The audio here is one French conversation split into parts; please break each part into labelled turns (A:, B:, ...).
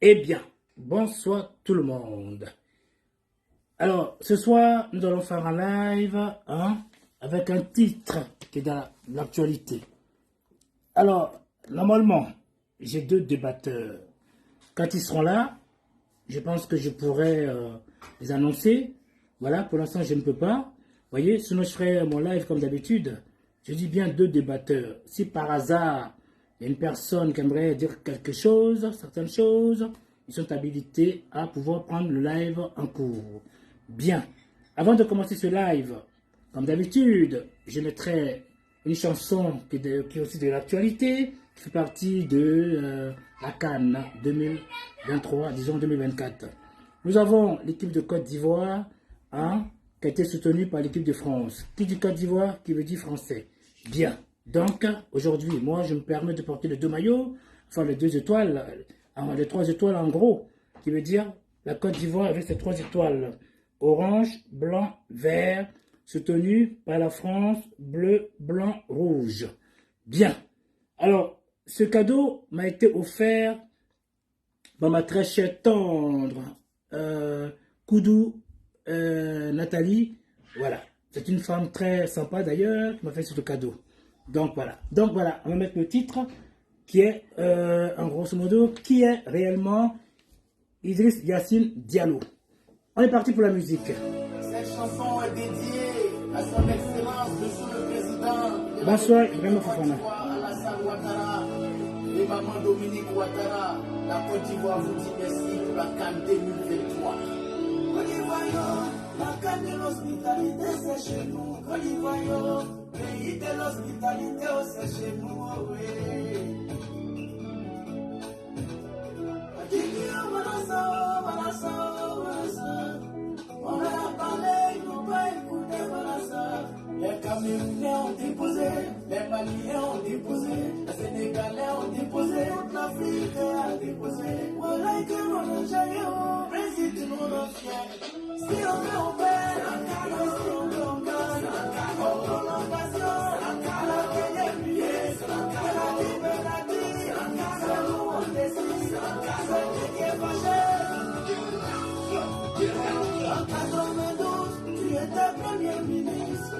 A: Eh bien, bonsoir tout le monde. Alors, ce soir, nous allons faire un live avec un titre qui est dans l'actualité. Alors, normalement, j'ai deux débatteurs. Quand ils seront là, je pense que je pourrai les annoncer. Voilà, pour l'instant, je ne peux pas. Vous voyez, sinon je ferai mon live comme d'habitude. Je dis bien deux débatteurs. Si par hasard, il y a une personne qui aimerait dire quelque chose, certaines choses, ils sont habilités à pouvoir prendre le live en cours. Bien. Avant de commencer ce live, comme d'habitude, je mettrai une chanson qui est aussi de l'actualité, qui fait partie de la CAN 2023, disons 2024. Nous avons l'équipe de Côte d'Ivoire, qui a été soutenue par l'équipe de France. Qui dit Côte d'Ivoire, qui veut dire français. Bien. Donc, aujourd'hui, moi, je me permets de porter les deux maillots, enfin les deux étoiles, les trois étoiles en gros, qui veut dire la Côte d'Ivoire avec ses trois étoiles. Orange, blanc, vert, soutenu par la France, bleu, blanc, rouge. Bien. Alors, ce cadeau m'a été offert par ma très chère tendre Koudou Nathalie. Voilà. C'est une femme très sympa d'ailleurs qui m'a fait ce cadeau. Donc voilà. On va mettre le titre qui est, en grosso modo, qui est réellement Idriss Yassine Diallo. On est parti pour la musique.
B: Cette chanson est dédiée à son excellence, monsieur le président.
A: Bonsoir, Ibrahima Fofana.
B: Alassane Ouattara et maman Dominique Ouattara. La Côte d'Ivoire vous dit merci pour la CAN 2023. Côte d'Ivoire, la CAN de l'hospitalité, c'est chez nous. Côte d'Ivoire, pays de l'hospitalité, c'est chez nous. On a parlé, ils n'ont pas écouté, voilà ça. Les Camerounais ont déposé, les Maliens ont déposé, les Sénégalais ont déposé, toute l'Afrique a déposé. Voilà que mon Algérien, président nous le fier. Si on veut, on perd, si on veut, on gagne. En prolongation, la dernière billet, la libérative, c'est nous on décide, c'est qui est fâché. En 92, tu étais premier ministre.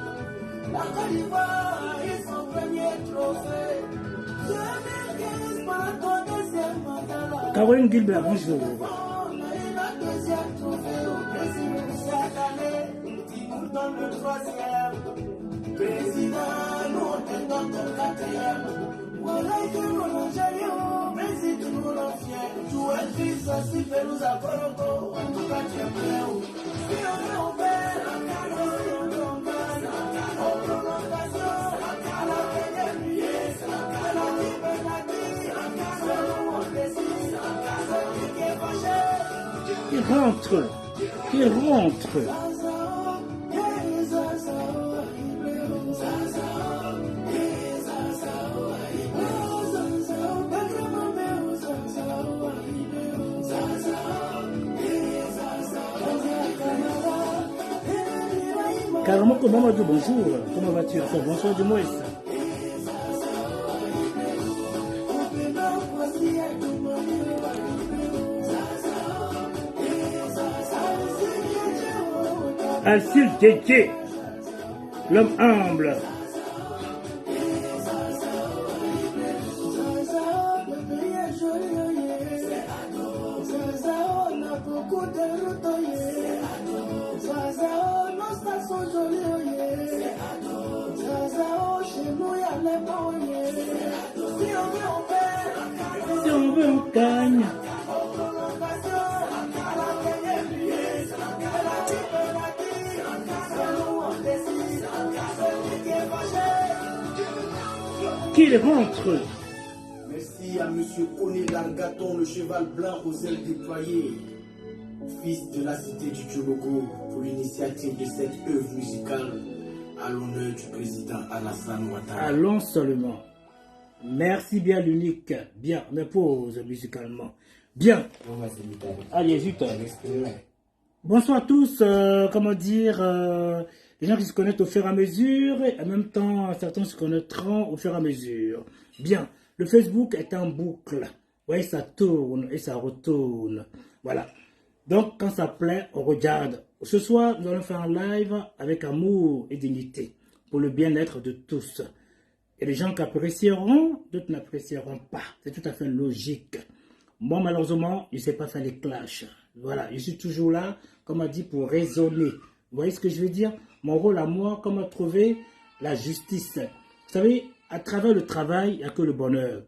B: La Côte d'Ivoire a eu son premier trophée. 2015, par ton deuxième mandat.
A: Caroline Gilbert, bonjour.
B: On a eu la deuxième trophée au Brésil. Cette année, tu nous donnes le troisième. Président, nous on te donne ton quatrième. Voilà que mon Algérien, Brésil, tu nous rends fiers. Tu es triste aussi, fais nous apprendre. En tout cas, tu es prêt. Si on est en paix, si on est en gagne, en prolongation, la dernière billet, la libérative, c'est nous on décide, c'est qui est fâché.
A: Il rentre. Karamoko Mamadou, bonjour. Comment vas-tu? Bonsoir du Moïse. Alcide Kéké, l'homme humble. Si on veut, on gagne. Qu'il rentre.
B: Merci à monsieur Koné Langaton, le cheval blanc aux ailes déployées, fils de la cité du Djologo, pour l'initiative de cette œuvre musicale à l'honneur du président Alassane Ouattara.
A: Allons seulement. Merci bien l'unique. Bien, on pause musicalement. Bien. Allez, zut. Bonsoir à tous. Les gens qui se connaissent au fur et à mesure, et en même temps, certains se connaîtront au fur et à mesure. Bien. Le Facebook est en boucle. voyez, ça tourne et ça retourne. Voilà. Donc, quand ça plaît, on regarde. Ce soir, nous allons faire un live avec amour et dignité pour le bien-être de tous. Et les gens qui apprécieront, d'autres n'apprécieront pas. C'est tout à fait logique. Moi, malheureusement, je ne sais pas faire les clashs. Voilà, je suis toujours là, comme on dit, pour raisonner. Vous voyez ce que je veux dire? Mon rôle à moi, comment trouver la justice. Vous savez, à travers le travail, il n'y a que le bonheur.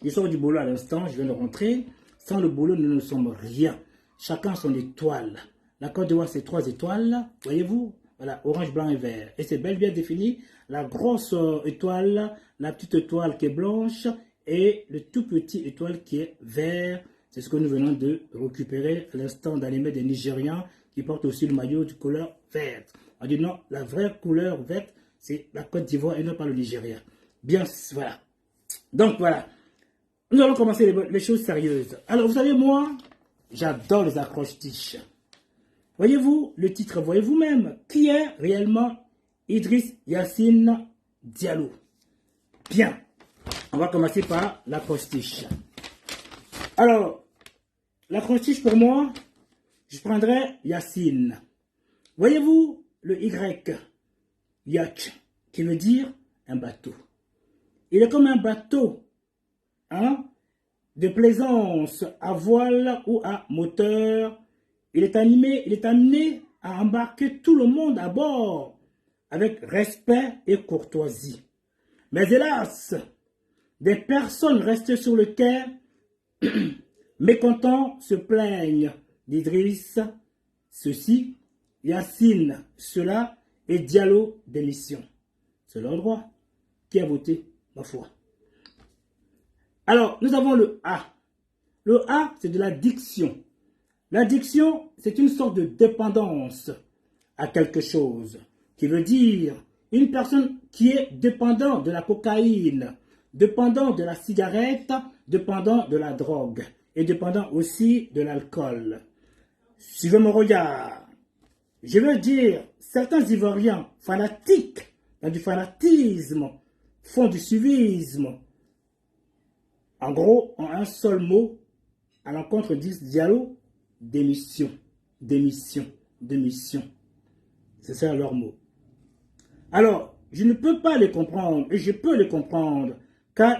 A: Je sors du boulot à l'instant, je viens de rentrer. Sans le boulot, nous ne sommes rien. Chacun son étoile. La Côte d'Ivoire, c'est 3 étoiles. Voyez-vous? Voilà, orange, blanc et vert. Et c'est bel bien défini. La grosse étoile, la petite étoile qui est blanche et le tout petit étoile qui est vert. C'est ce que nous venons de récupérer à l'instant d'animer des Nigérians qui portent aussi le maillot de couleur verte. On dit non, la vraie couleur verte, c'est la Côte d'Ivoire et non pas le Nigeria. Bien, voilà. Donc voilà. Nous allons commencer les choses sérieuses. Alors, vous savez, moi, j'adore les accroches-tiges. Voyez-vous le titre, voyez-vous même, qui est réellement Idriss Yassine Diallo? Bien, on va commencer par l'acrostiche. Alors, l'acrostiche pour moi, je prendrais Yassine. Voyez-vous le Y, yacht, qui veut dire un bateau. Il est comme un bateau, hein, de plaisance à voile ou à moteur. Il est amené à embarquer tout le monde à bord avec respect et courtoisie. Mais hélas, des personnes restées sur le quai, mécontents, se plaignent d'Idriss, ceci, Yassine, cela, et Diallo, démission. C'est leur droit. Qui a voté, ma foi? Alors, nous avons le A. Le A, c'est de la diction. L'addiction, c'est une sorte de dépendance à quelque chose, qui veut dire une personne qui est dépendante de la cocaïne, dépendant de la cigarette, dépendant de la drogue et dépendant aussi de l'alcool. Suivez mon regard. Je veux dire, certains Ivoiriens fanatiques, dans du fanatisme, font du suivisme. En gros, en un seul mot, à l'encontre d'Idriss Diallo, démission, démission, démission. C'est ça leur mot. Alors, je ne peux pas les comprendre, et je peux les comprendre, car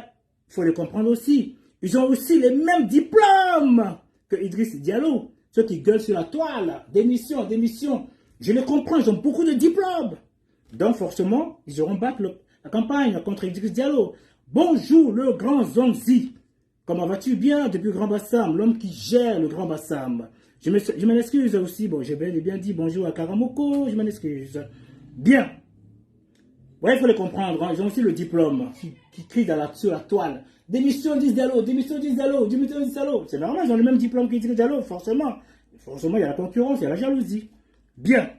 A: il faut les comprendre aussi. Ils ont aussi les mêmes diplômes que Idriss Diallo, ceux qui gueulent sur la toile, démission, démission. Je les comprends, ils ont beaucoup de diplômes. Donc forcément, ils auront battu la campagne contre Idriss Diallo. Bonjour le grand Zonzi. Comment vas-tu bien depuis Grand Bassam, l'homme qui gère le Grand Bassam? Je m'en excuse aussi. Bon, j'ai bien dit bonjour à Karamoko, je m'en excuse. Bien. Ouais, il faut les comprendre. Hein. Ils ont aussi le diplôme qui crie sur la toile. Démission d'Isdalo, démission d'Isdalo, démission d'Isdalo. C'est normal, ils ont le même diplôme qu'Idriss Diallo, forcément. Forcément, il y a la concurrence, il y a la jalousie. Bien.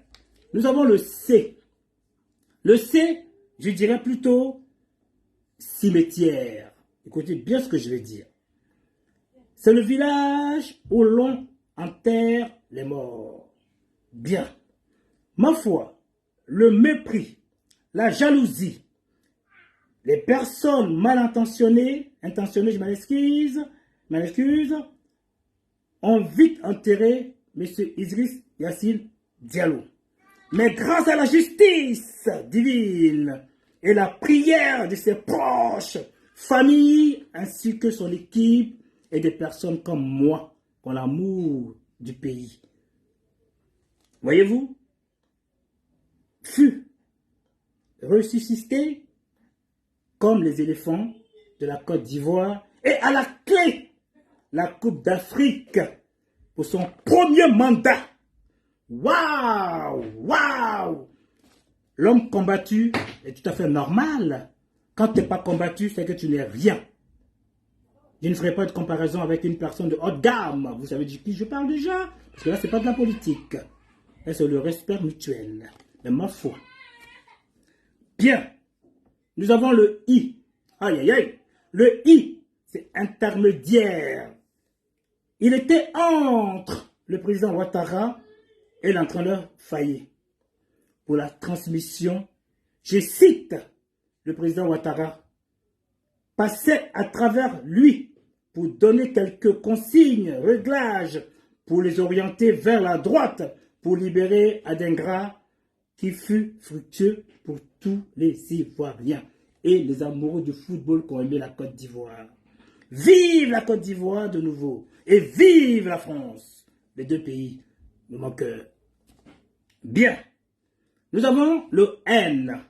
A: Nous avons le C. Le C, je dirais plutôt cimetière. Écoutez bien ce que je vais dire. C'est le village où l'on enterre les morts. Bien. Ma foi, le mépris, la jalousie, les personnes mal intentionnées, je m'excuse, ont vite enterré M. Idriss Yassine Diallo. Mais grâce à la justice divine et la prière de ses proches, famille, ainsi que son équipe, et des personnes comme moi, qui ont l'amour du pays. Voyez-vous, fut ressuscité comme les éléphants de la Côte d'Ivoire et à la clé, la Coupe d'Afrique pour son premier mandat. Waouh! Waouh! L'homme combattu est tout à fait normal. Quand tu n'es pas combattu, c'est que tu n'es rien. Je ne ferai pas de comparaison avec une personne de haute gamme. Vous savez de qui je parle déjà? Parce que là, ce n'est pas de la politique. Là, c'est le respect mutuel. Mais ma foi. Bien. Nous avons le I. Aïe, aïe, aïe. Le I, c'est intermédiaire. Il était entre le président Ouattara et l'entraîneur Faye. Pour la transmission, je cite le président Ouattara, passait à travers lui pour donner quelques consignes, réglages, pour les orienter vers la droite, pour libérer Adingra, qui fut fructueux pour tous les Ivoiriens et les amoureux du football qui ont aimé la Côte d'Ivoire. Vive la Côte d'Ivoire de nouveau et vive la France, les deux pays de mon cœur. Bien, nous avons le N.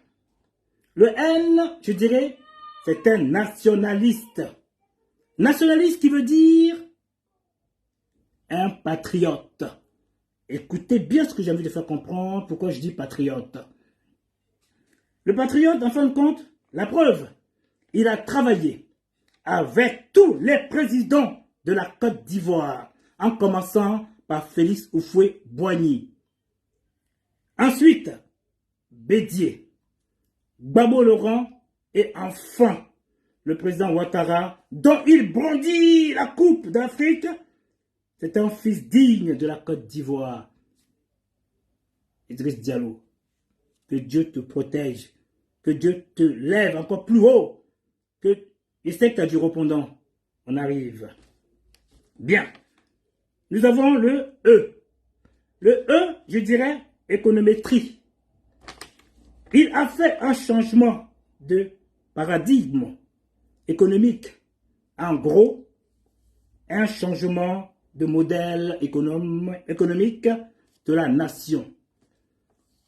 A: Le N, je dirais, c'est un nationaliste. Nationaliste qui veut dire un patriote. Écoutez bien ce que j'ai envie de faire comprendre, pourquoi je dis patriote. Le patriote, en fin de compte, la preuve, il a travaillé avec tous les présidents de la Côte d'Ivoire, en commençant par Félix Houphouët-Boigny. Ensuite, Bédié, Gbagbo Laurent et enfin le président Ouattara, dont il brandit la Coupe d'Afrique. C'est un fils digne de la Côte d'Ivoire. Idriss Diallo, que Dieu te protège, que Dieu te lève encore plus haut, que je sais que tu as du répondant. On arrive. Bien. Nous avons le E. Le E, je dirais, économétrie. Il a fait un changement de paradigme économique. En gros, un changement de modèle économique de la nation.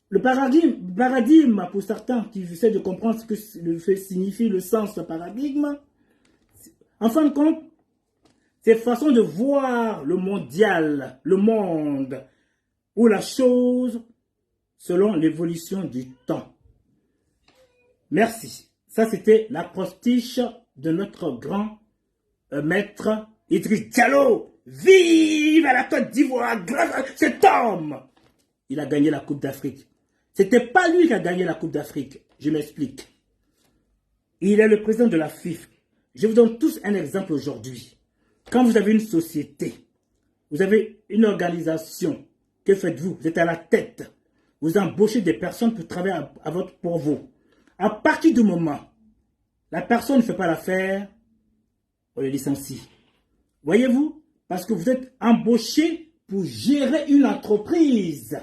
A: Le paradigme, pour certains qui essaient de comprendre ce que signifie le sens du paradigme, en fin de compte, c'est façon de voir le mondial, le monde, ou la chose selon l'évolution du temps. Merci. Ça, c'était l'acrostiche de notre grand maître Idriss Diallo. Vive à la Côte d'Ivoire, grâce à cet homme. Il a gagné la Coupe d'Afrique. C'était pas lui qui a gagné la Coupe d'Afrique. Je m'explique. Il est le président de la FIFA. Je vous donne tous un exemple aujourd'hui. Quand vous avez une société, vous avez une organisation, que faites-vous? Vous êtes à la tête. Vous embauchez des personnes pour travailler pour vous. À partir du moment, la personne ne fait pas l'affaire, on le licencie. Voyez-vous? Parce que vous êtes embauché pour gérer une entreprise.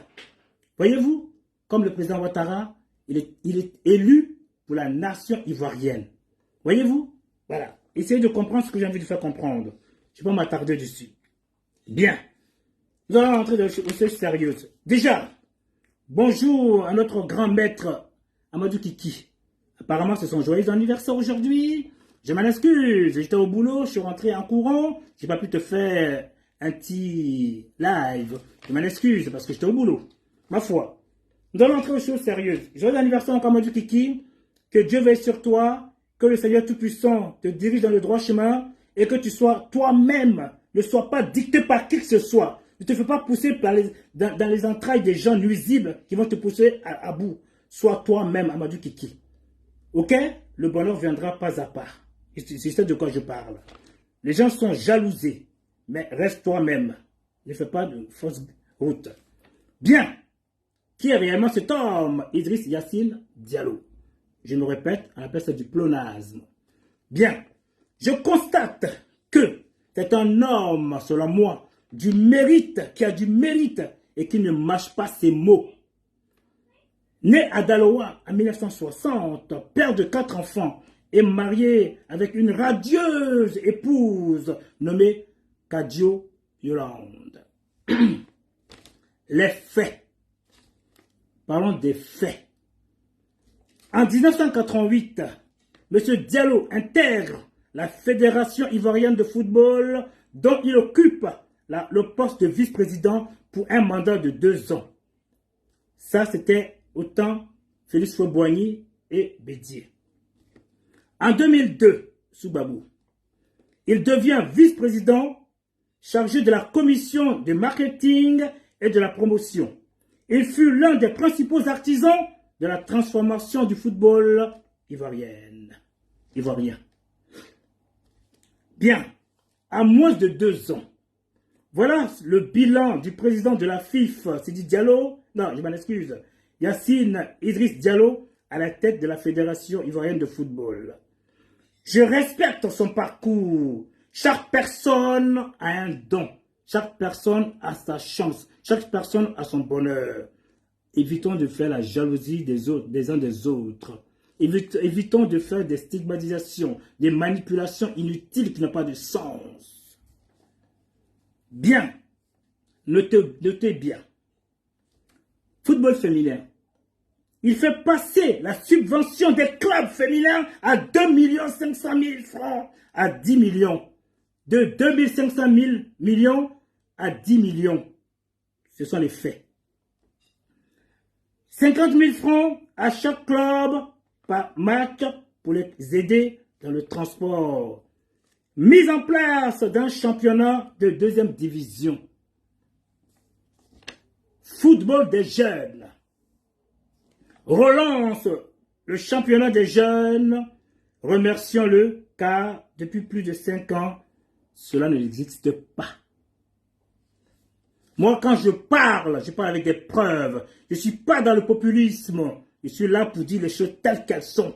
A: Voyez-vous? Comme le président Ouattara, il est élu pour la nation ivoirienne. Voyez-vous? Voilà. Essayez de comprendre ce que j'ai envie de faire comprendre. Je ne vais pas m'attarder dessus. Bien. Nous allons rentrer dans les choses sérieuses. Déjà, bonjour à notre grand maître Amadou Kiki. Apparemment, c'est son joyeux anniversaire aujourd'hui. Je m'en excuse. J'étais au boulot, je suis rentré en courant. Je n'ai pas pu te faire un petit live. Je m'en excuse parce que j'étais au boulot. Ma foi. Nous allons entrer aux choses sérieuses. Joyeux anniversaire encore Amadou Kiki. Que Dieu veille sur toi. Que le Seigneur Tout-Puissant te dirige dans le droit chemin. Et que tu sois toi-même. Ne sois pas dicté par qui que ce soit. Ne te fais pas pousser dans les entrailles des gens nuisibles qui vont te pousser à bout. Sois toi-même, Amadou Kiki. Ok? Le bonheur viendra pas à pas. C'est ça de quoi je parle. Les gens sont jalousés. Mais reste toi-même. Ne fais pas de fausse route. Bien. Qui est réellement cet homme? Idriss Yassine Diallo. Je me répète, on appelle ça du pléonasme. Bien. Je constate que c'est un homme, selon moi, du mérite, qui a du mérite et qui ne mâche pas ses mots. Né à Daloa en 1960, père de 4 enfants et marié avec une radieuse épouse nommée Kadio Yolande. Les faits. Parlons des faits. En 1988, M. Diallo intègre la Fédération ivoirienne de football dont il occupe le poste de vice-président pour un mandat de 2 ans. Ça, c'était autant Félix Houphouët-Boigny et Bédié. En 2002, sous Babou, il devient vice-président chargé de la commission de marketing et de la promotion. Il fut l'un des principaux artisans de la transformation du football ivoirien. Bien, à moins de 2 ans, voilà le bilan du président de la FIFA, Sidi Diallo, non, je m'en excuse, Yassine Idriss Diallo, à la tête de la Fédération ivoirienne de football. Je respecte son parcours, Chaque personne a un don. Chaque personne a sa chance. Chaque personne a son bonheur. Évitons de faire la jalousie des autres, des uns des autres. Évitons de faire des stigmatisations, des manipulations inutiles qui n'ont pas de sens. Bien. Notez bien. Football féminin. Il fait passer la subvention des clubs féminins à 2 500 000 francs à 10 millions. De 2 500 000 millions à 10 millions. Ce sont les faits. 50 000 francs à chaque club par match pour les aider dans le transport. Mise en place d'un championnat de 2e division. Football des jeunes. Relance le championnat des jeunes. Remercions-le car depuis plus de 5 ans, cela n'existe pas. Moi, quand je parle avec des preuves. Je ne suis pas dans le populisme. Je suis là pour dire les choses telles qu'elles sont.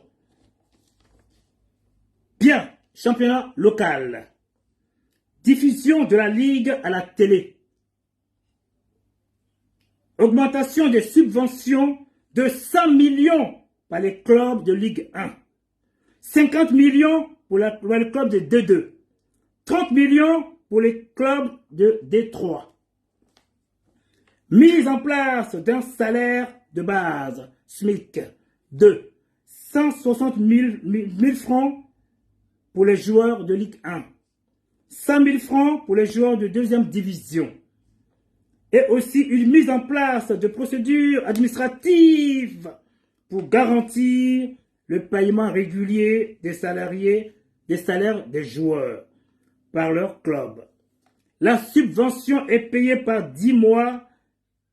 A: Bien, championnat local. Diffusion de la Ligue à la télé. Augmentation des subventions de 100 millions par les clubs de Ligue 1. 50 millions pour le club de D2. 30 millions pour les clubs de D3. Mise en place d'un salaire de base, SMIC, de 160 000 francs pour les joueurs de Ligue 1. 100 000 francs pour les joueurs de 2e division. Et aussi une mise en place de procédures administratives pour garantir le paiement régulier des salariés, des salaires des joueurs par leur club. La subvention est payée par 10 mois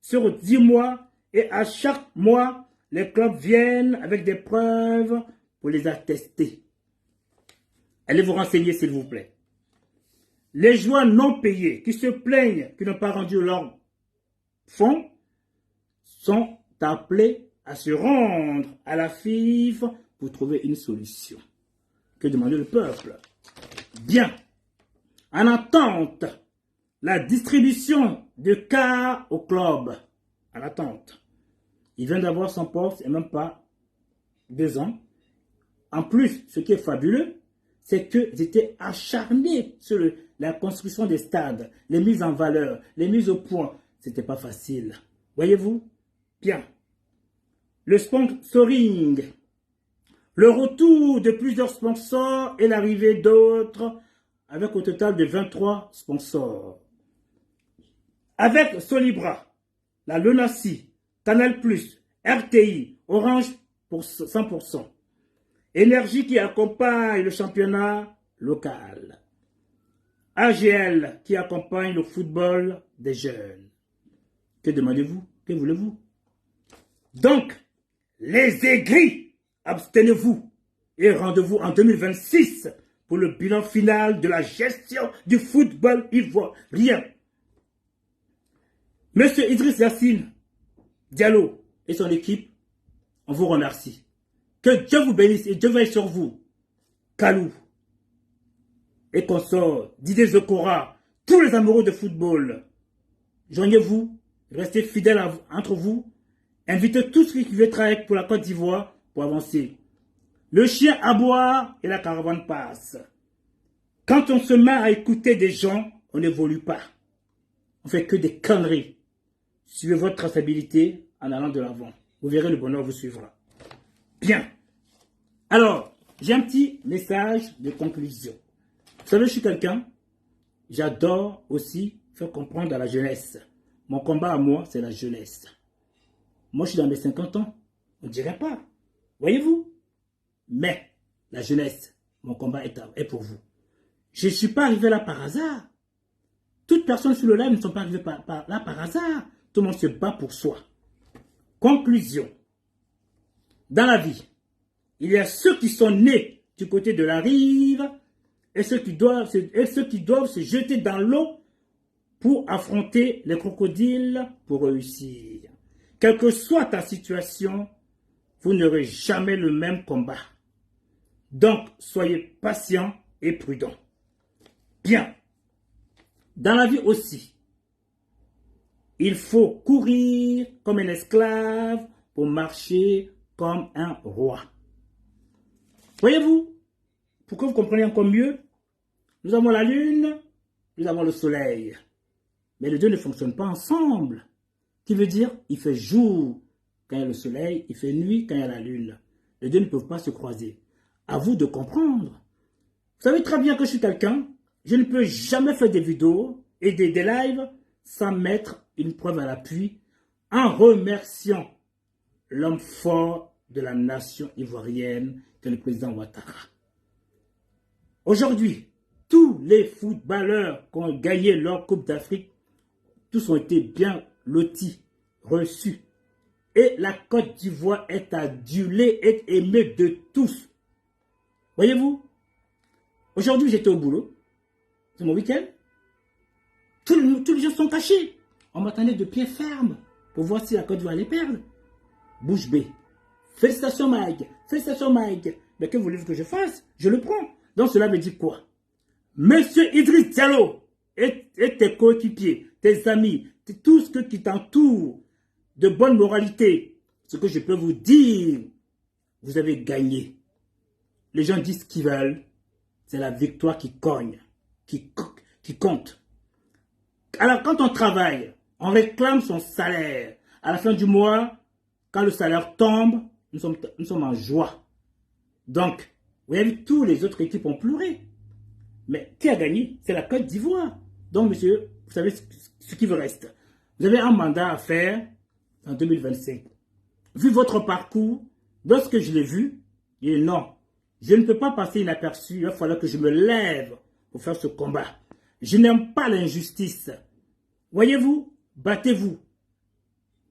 A: sur 10 mois et à chaque mois, les clubs viennent avec des preuves pour les attester. Allez vous renseigner s'il vous plaît. Les joueurs non payés qui se plaignent qui n'ont pas rendu leur fonds sont appelés à se rendre à la FIF pour trouver une solution. Que demande le peuple? Bien. En attente, la distribution de cas au club. En attente. Il vient d'avoir son poste et même pas 2 ans. En plus, ce qui est fabuleux, c'est qu'ils étaient acharnés sur la construction des stades, les mises en valeur, les mises au point. C'était pas facile. Voyez-vous? Bien. Le sponsoring. Le retour de plusieurs sponsors et l'arrivée d'autres avec au total de 23 sponsors. Avec Solibra, la Lonassi, Canal+, RTI, Orange pour 100%. Énergie qui accompagne le championnat local. AGL qui accompagne le football des jeunes. Que demandez-vous? Que voulez-vous? Donc, les aigris, abstenez-vous et rendez-vous en 2026 pour le bilan final de la gestion du football ivoirien. Monsieur Idriss Yassine Diallo et son équipe, on vous remercie. Que Dieu vous bénisse et Dieu veille sur vous. Kalou et consorts, Didier Zokora, tous les amoureux de football, joignez-vous, restez fidèles entre vous, invitez tous ceux qui veulent travailler pour la Côte d'Ivoire pour avancer. Le chien aboie et la caravane passe. Quand on se met à écouter des gens, on n'évolue pas. On fait que des conneries. Suivez votre traçabilité en allant de l'avant. Vous verrez, le bonheur vous suivra. Bien. Alors, j'ai un petit message de conclusion. Vous savez, je suis quelqu'un, j'adore aussi faire comprendre à la jeunesse. Mon combat à moi, c'est la jeunesse. Moi, je suis dans mes 50 ans. On ne dirait pas. Voyez-vous? Mais, la jeunesse, mon combat est pour vous. Je ne suis pas arrivé là par hasard. Toutes personnes sur le live ne sont pas arrivées là par hasard. Tout le monde se bat pour soi. Conclusion. Dans la vie, il y a ceux qui sont nés du côté de la rive et ceux qui doivent se jeter dans l'eau pour affronter les crocodiles pour réussir. Quelle que soit ta situation, vous n'aurez jamais le même combat. Donc, soyez patient et prudent. Bien. Dans la vie aussi, il faut courir comme un esclave pour marcher comme un roi. Voyez-vous, pour que vous compreniez encore mieux, nous avons la lune, nous avons le soleil. Mais les deux ne fonctionnent pas ensemble. Qui veut dire, il fait jour quand il y a le soleil, il fait nuit quand il y a la lune. Les deux ne peuvent pas se croiser. À vous de comprendre. Vous savez très bien que je suis quelqu'un, je ne peux jamais faire des vidéos et des lives sans mettre une preuve à l'appui en remerciant l'homme fort de la nation ivoirienne que le président Ouattara. Aujourd'hui, tous les footballeurs qui ont gagné leur Coupe d'Afrique, tous ont été bien lotis, reçus. Et la Côte d'Ivoire est adulée, est aimée de tous. Voyez-vous, aujourd'hui j'étais au boulot, c'est mon week-end, tous les gens sont cachés. On m'attendait de pied ferme pour voir si la Côte d'Ivoire allait perdre. Bouche bée. Félicitations Mike, félicitations Mike. Mais que voulez-vous que je fasse? Je le prends. Donc cela me dit quoi? Monsieur Idriss Diallo et tes coéquipiers, tes amis, tout ce qui t'entoure de bonne moralité, ce que je peux vous dire, vous avez gagné. Les gens disent ce qu'ils veulent, c'est la victoire qui cogne, qui compte. Alors quand on travaille, on réclame son salaire. À la fin du mois, quand le salaire tombe, nous sommes en joie. Donc, vous avez tous les autres équipes ont pleuré. Mais qui a gagné? C'est la Côte d'Ivoire. Donc, monsieur, vous savez ce qui vous reste. Vous avez un mandat à faire en 2025. Vu votre parcours, lorsque je l'ai vu, il dit non, je ne peux pas passer inaperçu. Il va falloir que je me lève pour faire ce combat. Je n'aime pas l'injustice. Voyez-vous, battez-vous.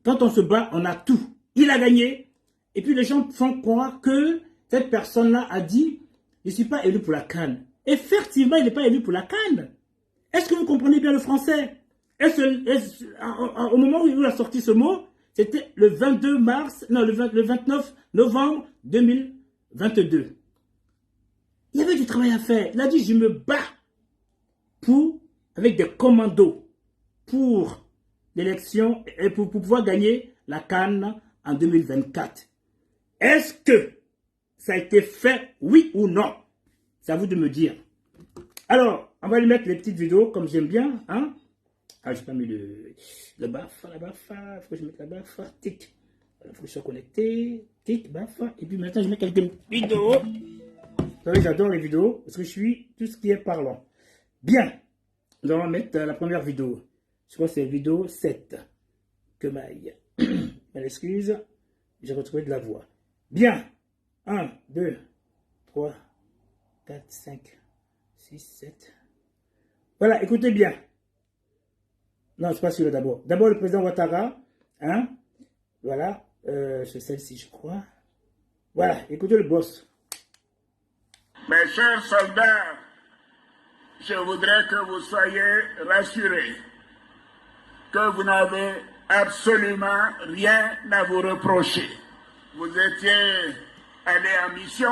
A: Quand on se bat, on a tout. Il a gagné. Et puis les gens font croire que cette personne-là a dit, je ne suis pas élu pour la CAN. Effectivement, il n'est pas élu pour la CAN. Est-ce que vous comprenez bien le français? Au moment où il a sorti ce mot, c'était le 22 mars, non, le 29 novembre 2022. Il y avait du travail à faire. Il a dit, je me bats avec des commandos pour l'élection et pour pouvoir gagner la CAN en 2024. Est-ce que ça a été fait, oui ou non? C'est à vous de me dire. Alors, on va lui mettre les petites vidéos comme j'aime bien. Hein? Ah, j'ai pas mis le BAFA, la BAFA. Il faut que je mette la BAFA. Tic. Il faut que je sois connecté. Tic, BAFA. Et puis maintenant, je mets quelques vidéos. Vous savez, j'adore les vidéos parce que je suis tout ce qui est parlant. Bien. Nous allons mettre la première vidéo. Je crois que c'est vidéo 7. Que maille. Excuse. J'ai retrouvé de la voix. Bien. 1, 2, 3, 4, 5, 6, 7. Voilà, écoutez bien. Non, c'est pas celui-là d'abord. D'abord, le président Ouattara. Hein? Voilà. C'est celle-ci, je crois. Voilà, écoutez le boss.
C: Mes chers soldats, je voudrais que vous soyez rassurés que vous n'avez absolument rien à vous reprocher. Vous étiez allé en mission,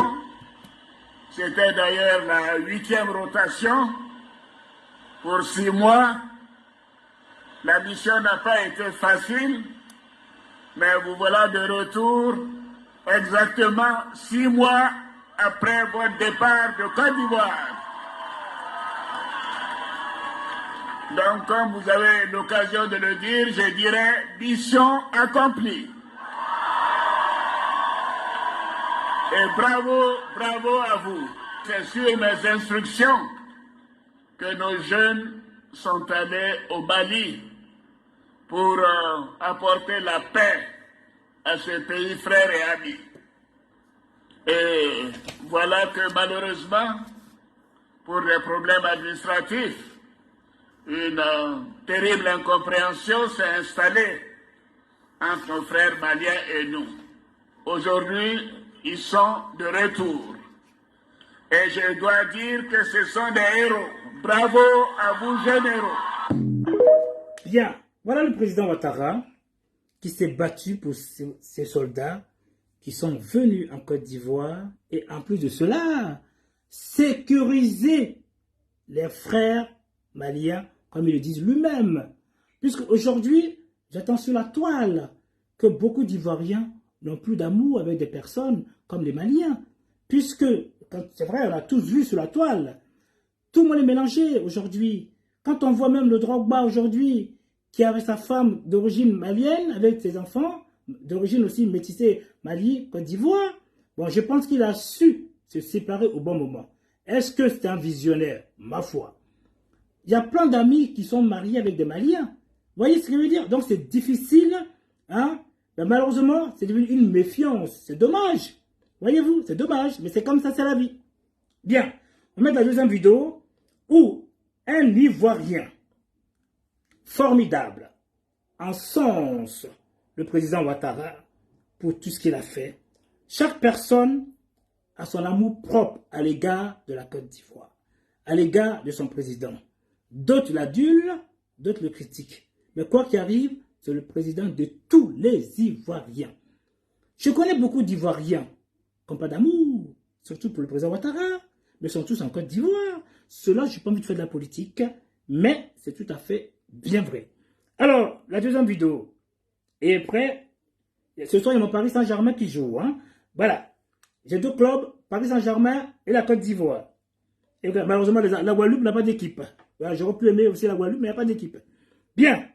C: c'était d'ailleurs la 8e rotation pour 6 mois. La mission n'a pas été facile, mais vous voilà de retour exactement 6 mois après votre départ de Côte d'Ivoire. Donc, comme vous avez l'occasion de le dire, je dirais mission accomplie. Et bravo, bravo à vous. C'est sur mes instructions que nos jeunes sont allés au Mali pour apporter la paix à ce pays frère et ami. Et voilà que malheureusement, pour des problèmes administratifs, une terrible incompréhension s'est installée entre nos frères maliens et nous. Aujourd'hui, ils sont de retour. Et je dois dire que ce sont des héros. Bravo à vous, jeunes héros.
A: Bien, voilà le président Ouattara qui s'est battu pour ses soldats qui sont venus en Côte d'Ivoire et en plus de cela, sécuriser les frères maliens, comme ils le disent lui-même. Puisque aujourd'hui, j'attends sur la toile que beaucoup d'Ivoiriens n'ont plus d'amour avec des personnes comme les Maliens. Puisque, c'est vrai, on a tous vu sur la toile, tout le monde est mélangé aujourd'hui. Quand on voit même le Drogba aujourd'hui, qui avait sa femme d'origine malienne, avec ses enfants, d'origine aussi métissée Mali, Côte d'Ivoire, bon, je pense qu'il a su se séparer au bon moment. Est-ce que c'est un visionnaire? Ma foi. Il y a plein d'amis qui sont mariés avec des Maliens. Vous voyez ce que je veux dire? Donc c'est difficile, hein? Mais malheureusement, c'est devenu une méfiance. C'est dommage. Voyez-vous, c'est dommage, mais c'est comme ça, c'est la vie. Bien, on met la deuxième vidéo où un Ivoirien formidable encense le président Ouattara pour tout ce qu'il a fait. Chaque personne a son amour propre à l'égard de la Côte d'Ivoire, à l'égard de son président. D'autres l'adulent, d'autres le critiquent. Mais quoi qu'il arrive, c'est le président de tous les Ivoiriens. Je connais beaucoup d'Ivoiriens qui n'ont pas d'amour, surtout pour le président Ouattara, mais sont tous en Côte d'Ivoire. Cela, je n'ai pas envie de faire de la politique, mais c'est tout à fait bien vrai. Alors, la deuxième vidéo est prête. Ce soir, il y a mon Paris Saint-Germain qui joue. Hein. Voilà. J'ai deux clubs, Paris Saint-Germain et la Côte d'Ivoire. Et malheureusement, la Guadeloupe n'a pas d'équipe. Voilà, j'aurais pu aimer aussi la Guadeloupe, mais il n'y a pas d'équipe. Bien.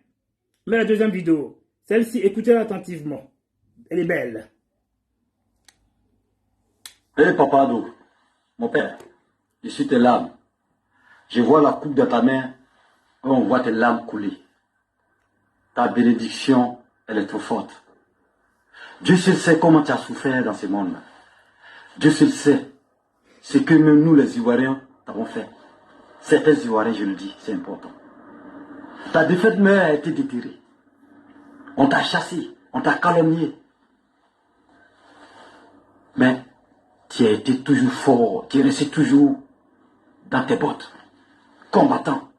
A: Mais la deuxième vidéo, celle-ci, écoutez-la attentivement. Elle est belle.
D: Hé Papado, mon père, je suis tes larmes. Je vois la coupe dans ta main et on voit tes larmes couler. Ta bénédiction, elle est trop forte. Dieu seul sait comment tu as souffert dans ce monde. Dieu seul sait ce que même nous les Ivoiriens avons fait. Certains Ivoiriens, je le dis, c'est important. Ta défaite mère a été déterrée. On t'a chassé, on t'a calomnié. Mais tu as été toujours fort, tu es resté toujours dans tes bottes, combattant.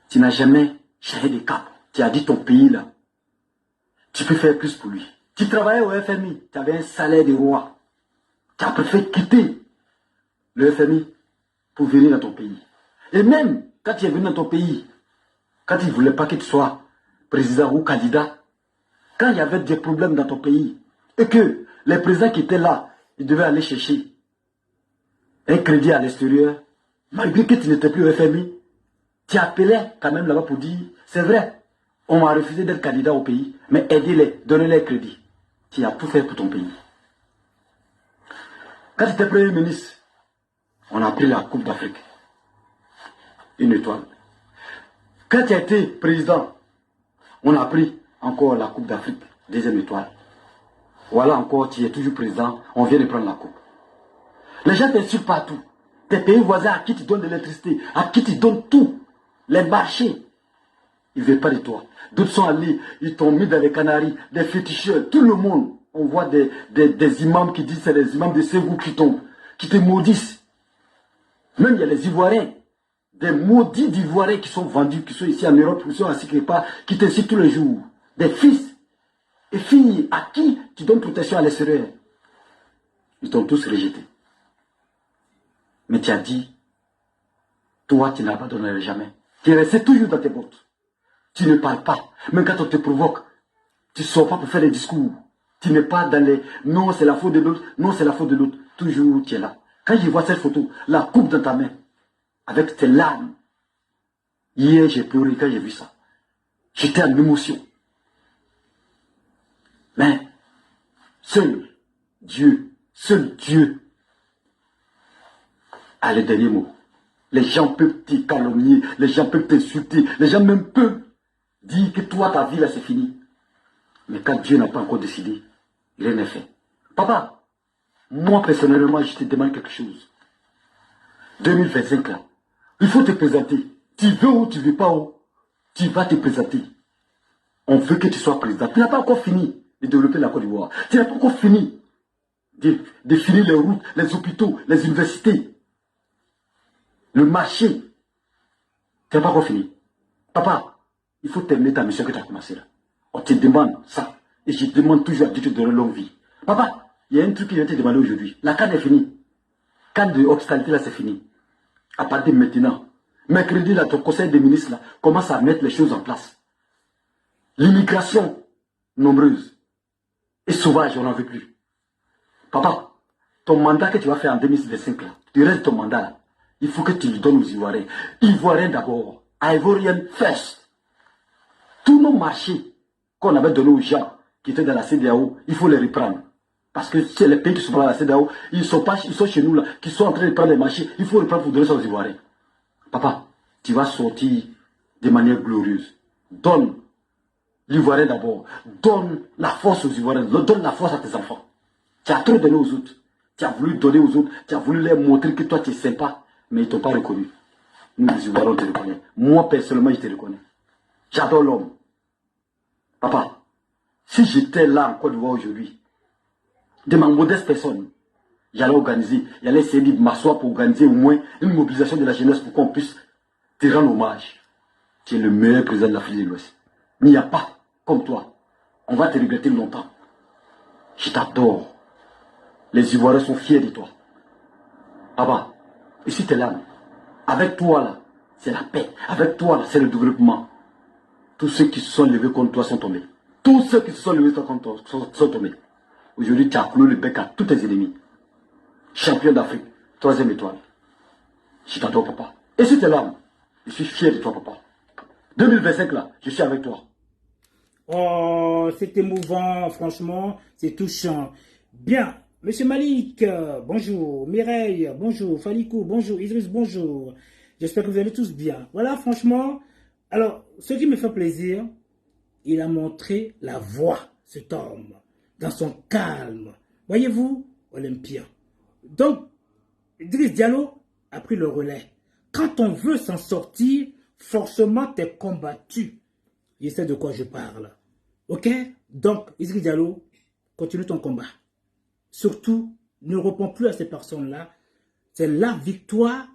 D: Tu n'as jamais changé de cap. Tu as dit ton pays là, tu peux faire plus pour lui. Tu travaillais au FMI, tu avais un salaire de roi. Tu as préféré quitter le FMI pour venir dans ton pays. Et même quand tu es venu dans ton pays, quand ils ne voulaient pas que tu sois président ou candidat, quand il y avait des problèmes dans ton pays, et que les présidents qui étaient là, ils devaient aller chercher un crédit à l'extérieur, malgré que tu n'étais plus au FMI, tu appelais quand même là-bas pour dire, c'est vrai, on m'a refusé d'être candidat au pays, mais aidez-les, donnez-les crédit. Tu as tout fait pour ton pays. Quand tu étais Premier ministre, on a pris la Coupe d'Afrique. Une étoile. Quand tu as été président, on a pris encore la Coupe d'Afrique, deuxième étoile. Voilà encore, tu es toujours président, on vient de prendre la coupe. Les gens t'insultent partout. Tes pays voisins à qui tu donnes de l'électricité, à qui tu donnes tout, les marchés, ils ne veulent pas de toi. D'autres sont allés, ils t'ont mis dans les Canaries, des féticheurs, tout le monde. On voit des imams qui disent c'est les imams de Ségou qui te maudissent. Même il y a les Ivoiriens, des maudits d'Ivoiriens qui sont vendus, qui sont ici en Europe, qui sont à Sikrepa, qui t'incitent tous les jours. Des fils et filles à qui tu donnes protection à l'extérieur. Ils t'ont tous rejeté. Mais tu as dit, toi tu n'abandonneras jamais. Tu es resté toujours dans tes bottes. Tu ne parles pas. Même quand on te provoque, tu ne sors pas pour faire des discours. Tu n'es pas dans les non c'est la faute de l'autre, non c'est la faute de l'autre. Toujours tu es là. Quand je vois cette photo, la coupe dans ta main, avec tes larmes, hier j'ai pleuré quand j'ai vu ça. J'étais en émotion. Mais seul Dieu a le dernier mot. Les gens peuvent te calomnier, les gens peuvent t'insulter, les gens même peuvent dire que toi, ta vie là, c'est fini. Mais quand Dieu n'a pas encore décidé, rien n'est fait. Papa, moi personnellement, je te demande quelque chose. 2025 là, il faut te présenter. Tu veux ou tu ne veux pas, tu vas te présenter. On veut que tu sois président. Tu n'as pas encore fini de développer la Côte d'Ivoire. Tu n'as pas encore fini de finir les routes, les hôpitaux, les universités, le marché. Tu n'as pas encore fini. Papa, il faut terminer ta mission que tu as commencé là. On te demande ça. Et je demande toujours à Dieu de te donner longue vie. Papa, il y a un truc que je vais te demander aujourd'hui. La canne est finie. Canne de hospitalité là, c'est fini. À partir de maintenant, mercredi, là, ton conseil des ministres là, commence à mettre les choses en place. L'immigration nombreuse et sauvage, on n'en veut plus. Papa, ton mandat que tu vas faire en 2025, là, tu restes ton mandat là, il faut que tu le donnes aux Ivoiriens. Ivoiriens d'abord, Ivorian first. Tous nos marchés qu'on avait donnés aux gens qui étaient dans la CEDEAO, il faut les reprendre. Parce que c'est les pays qui sont dans la CEDEAO, ils sont chez nous là, qui sont en train de prendre les marchés, il faut reprendre pour donner ça aux Ivoiriens. Papa, tu vas sortir de manière glorieuse. Donne l'Ivoirien d'abord. Donne la force aux Ivoiriens. Donne la force à tes enfants. Tu as trop donné aux autres. Tu as voulu donner aux autres. Tu as voulu leur montrer que toi tu es sympa. Mais ils ne t'ont pas reconnu. Nous les Ivoiriens, on te reconnaît. Moi personnellement, je te reconnais. J'adore l'homme. Papa, si j'étais là en Côte d'Ivoire aujourd'hui, de ma modeste personne, j'allais organiser, j'allais essayer de m'asseoir pour organiser au moins une mobilisation de la jeunesse pour qu'on puisse te rendre hommage. Tu es le meilleur président de l'Afrique de l'Ouest. Il n'y a pas comme toi. On va te regretter longtemps. Je t'adore. Les Ivoiriens sont fiers de toi. Papa, ici tu es là. Avec toi là, c'est la paix. Avec toi là, c'est le développement. Tous ceux qui se sont levés contre toi sont tombés. Tous ceux qui se sont levés contre toi sont tombés. Aujourd'hui, tu as cloué le bec à tous tes ennemis. Champion d'Afrique, 3e étoile. Je t'adore, papa. Et si tu es là, je suis fier de toi, papa. 2025 là, je suis avec toi.
A: Oh, c'est émouvant, franchement, c'est touchant. Bien, Monsieur Malik, bonjour. Mireille, bonjour. Falikou, bonjour. Idriss, bonjour. J'espère que vous allez tous bien. Voilà, franchement, alors, ce qui me fait plaisir, il a montré la voix, cet homme, dans son calme. Voyez-vous, Olympien. Donc, Idriss Diallo a pris le relais. Quand on veut s'en sortir, forcément, tu es combattu. Je sais de quoi je parle. Ok? Donc, Idriss Diallo, continue ton combat. Surtout, ne réponds plus à ces personnes-là. C'est la victoire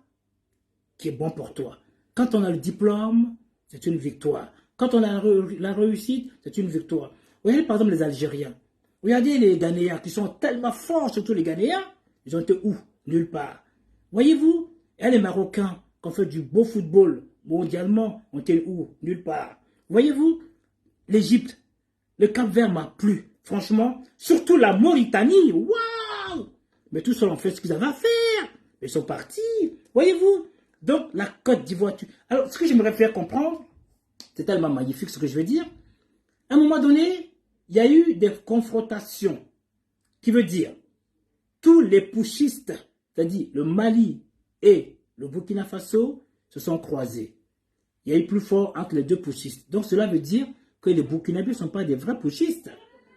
A: qui est bon pour toi. Quand on a le diplôme, c'est une victoire. Quand on a la réussite, c'est une victoire. Regardez par exemple les Algériens. Regardez les Ghanéens qui sont tellement forts, surtout les Ghanéens. Ils ont été où? Nulle part. Voyez-vous? Et les Marocains qui ont fait du beau football mondialement, ont été où? Nulle part. Voyez-vous? L'Égypte, le Cap-Vert m'a plu. Franchement, surtout la Mauritanie. Waouh! Mais tout ça, on fait ce qu'ils avaient à faire. Ils sont partis. Voyez-vous? Donc, la Côte d'Ivoire. Alors, ce que j'aimerais faire comprendre, c'est tellement magnifique ce que je veux dire. À un moment donné, il y a eu des confrontations. Qui veut dire, tous les putschistes, c'est-à-dire le Mali et le Burkina Faso, se sont croisés. Il y a eu plus fort entre les deux putschistes. Donc, cela veut dire que les Burkinabés ne sont pas des vrais putschistes.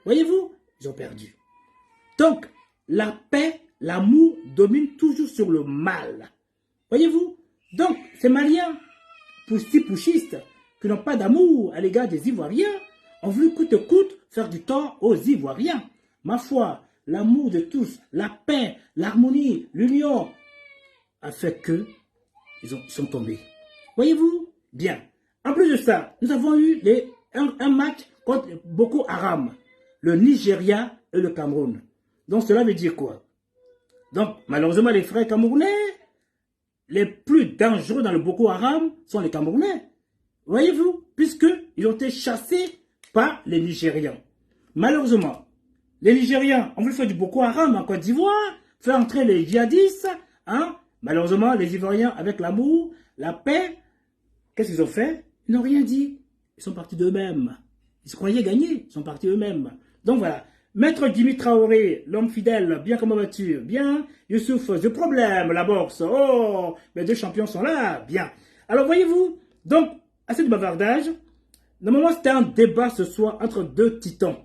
A: Voyez-vous, ils ont perdu. Donc, la paix, l'amour domine toujours sur le mal. Voyez-vous? Donc, ces Maliens, putschistes, qui n'ont pas d'amour à l'égard des Ivoiriens, ont voulu coûte que coûte faire du tort aux Ivoiriens. Ma foi, l'amour de tous, la paix, l'harmonie, l'union, a fait que ils sont tombés. Voyez-vous? Bien. En plus de ça, nous avons eu un match contre Boko Haram, le Nigeria et le Cameroun. Donc cela veut dire quoi? Donc malheureusement les frères camerounais, les plus dangereux dans le Boko Haram sont les Camerounais. Voyez-vous? Puisqu'ils ont été chassés par les Nigérians. Malheureusement, les Nigériens ont voulu faire du Boko Haram en Côte d'Ivoire, faire entrer les djihadistes. Hein? Malheureusement, les Ivoiriens, avec l'amour, la paix, qu'est-ce qu'ils ont fait? Ils n'ont rien dit. Ils sont partis d'eux-mêmes. Ils se croyaient gagner. Ils sont partis eux-mêmes. Donc voilà. Maître Jimmy Traoré, l'homme fidèle, bien comment vas-tu? Bien. Youssouf, The Problème, la bourse. Oh, mes deux champions sont là. Bien. Alors voyez-vous, donc, assez de bavardage. Normalement, c'était un débat ce soir entre deux titans.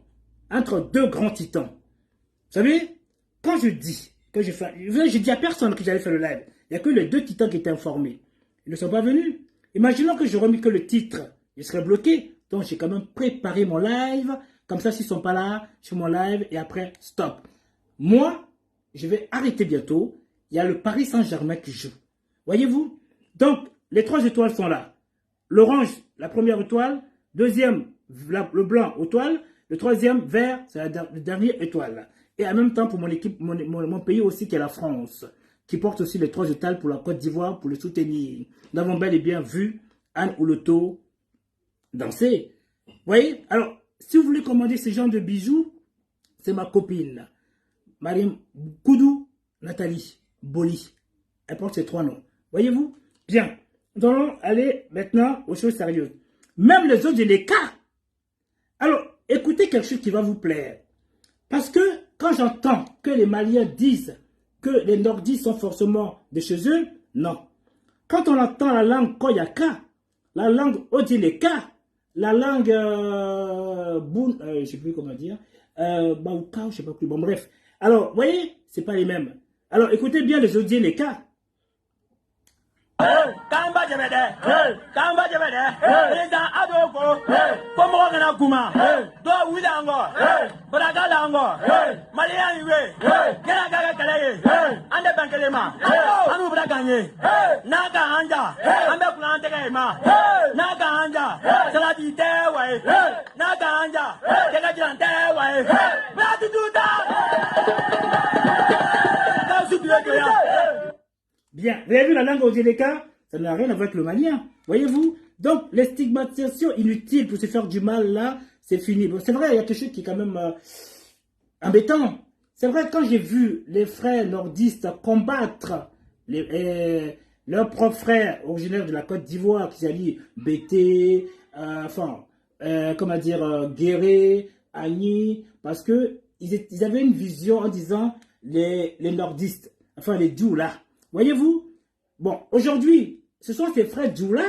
A: Entre deux grands titans. Vous savez, quand je dis que je dis à personne que j'allais faire le live. Il n'y a que les deux titans qui étaient informés. Ils ne sont pas venus. Imaginons que je remis que le titre. Il serait bloqué. Donc, j'ai quand même préparé mon live. Comme ça, s'ils ne sont pas là, je fais mon live et après, stop. Moi, je vais arrêter bientôt. Il y a le Paris Saint-Germain qui joue. Voyez-vous? Donc, les 3 étoiles sont là. L'orange, la première étoile. Deuxième, le blanc, étoile. Le troisième, vert, c'est la dernière étoile. Et en même temps, pour mon équipe, mon pays aussi, qui est la France. qui porte aussi les 3 étals pour la Côte d'Ivoire pour le soutenir. Nous avons bel et bien vu Anne Ouloto danser. Vous voyez? Alors, si vous voulez commander ce genre de bijoux, c'est ma copine, Mariam Koudou Nathalie Boli. Elle porte ces 3 noms. Voyez-vous? Bien. Nous allons aller maintenant aux choses sérieuses. Même les autres, je les cas. Alors, écoutez quelque chose qui va vous plaire. Parce que quand j'entends que les Maliens disent que les nordistes sont forcément de chez eux, non. Quand on entend la langue Koyaka, la langue Odileka, la langue je ne sais plus comment dire, Baouka, je ne sais pas plus. Bon, bref. Alors, vous voyez, ce n'est pas les mêmes. Alors, écoutez bien les Odileka.
E: Kamba jebede, kamba jebede, président Adoko, comme on a Kuma, do Wilango, Braga Lango, Malia Iwe, Ganaga Kale, Ande Bankelema, Anu Braganye, Naga Anja, Ambe Plantegema, Naga Anja, Saladi Tewe, Naga Anja, Tegajan Tewe, Blatuda.
A: Bien, vous avez vu la langue Odileka? Ça n'a rien à voir avec le malien, voyez-vous? Donc, les stigmatisations inutiles pour se faire du mal, là, c'est fini. Bon, c'est vrai, il y a quelque chose qui est quand même embêtant. C'est vrai, quand j'ai vu les frères nordistes combattre leurs propres frères originaires de la Côte d'Ivoire, qui s'allient Bété, comment dire, Guéré, Agni, parce que ils avaient une vision en disant les nordistes, enfin les Djoula. Voyez-vous? Bon, aujourd'hui, ce sont ces frères Djoula,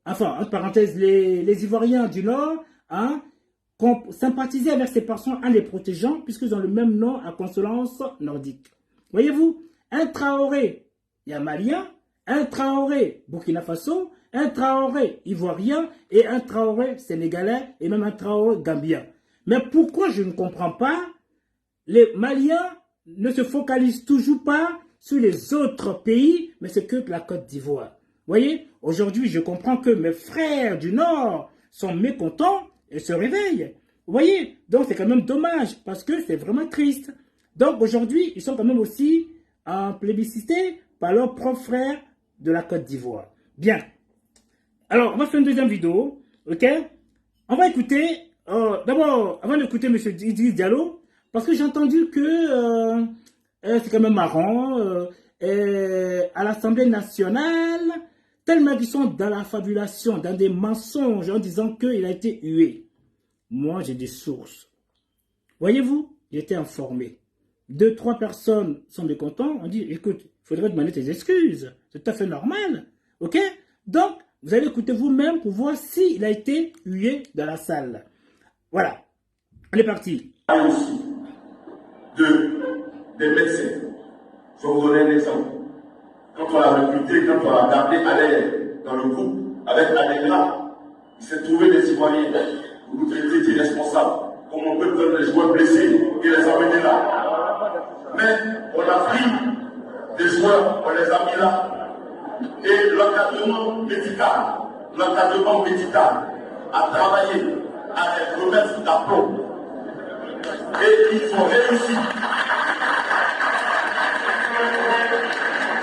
A: enfin, entre parenthèses, les Ivoiriens du Nord, hein, qui ont sympathisé avec ces personnes en les protégeant, puisqu'ils ont le même nom à consonance nordique. Voyez-vous? Un Traoré, il y a Malien, un Traoré Burkina Faso, un Traoré Ivoirien et un Traoré Sénégalais et même un Traoré Gambien. Mais pourquoi je ne comprends pas, les Maliens ne se focalisent toujours pas sur les autres pays, mais c'est que la Côte d'Ivoire. Voyez, aujourd'hui, je comprends que mes frères du Nord sont mécontents et se réveillent. Vous voyez, donc c'est quand même dommage, parce que c'est vraiment triste. Donc aujourd'hui, ils sont quand même aussi plébiscités par leurs propres frères de la Côte d'Ivoire. Bien. Alors, on va faire une deuxième vidéo, ok? On va écouter, d'abord, avant d'écouter M. Idriss Diallo, parce que j'ai entendu que c'est quand même marrant, à l'Assemblée nationale, tellement qu'ils sont dans la fabulation, dans des mensonges, en disant qu'il a été hué. Moi, j'ai des sources. Voyez-vous, j'ai été informé. 2, 3 personnes sont mécontents. On dit, écoute, il faudrait demander tes excuses. C'est tout à fait normal. Ok? Donc, vous allez écouter vous-même pour voir s'il a été hué dans la salle. Voilà. On est parti.
F: Aussi, des médecins. Je vais vous donner un exemple. Quand on l'a recruté, quand on l'a gardé à l'air dans le groupe, avec Allegra, il s'est trouvé des Ivoiriens. Vous nous traitez d'irresponsables. Comment on peut prendre les joueurs blessés et les amener là? Mais on a pris des joueurs, on les a mis là. Et l'encadrement médical a travaillé à les remettre d'aplomb. Et ils ont réussi.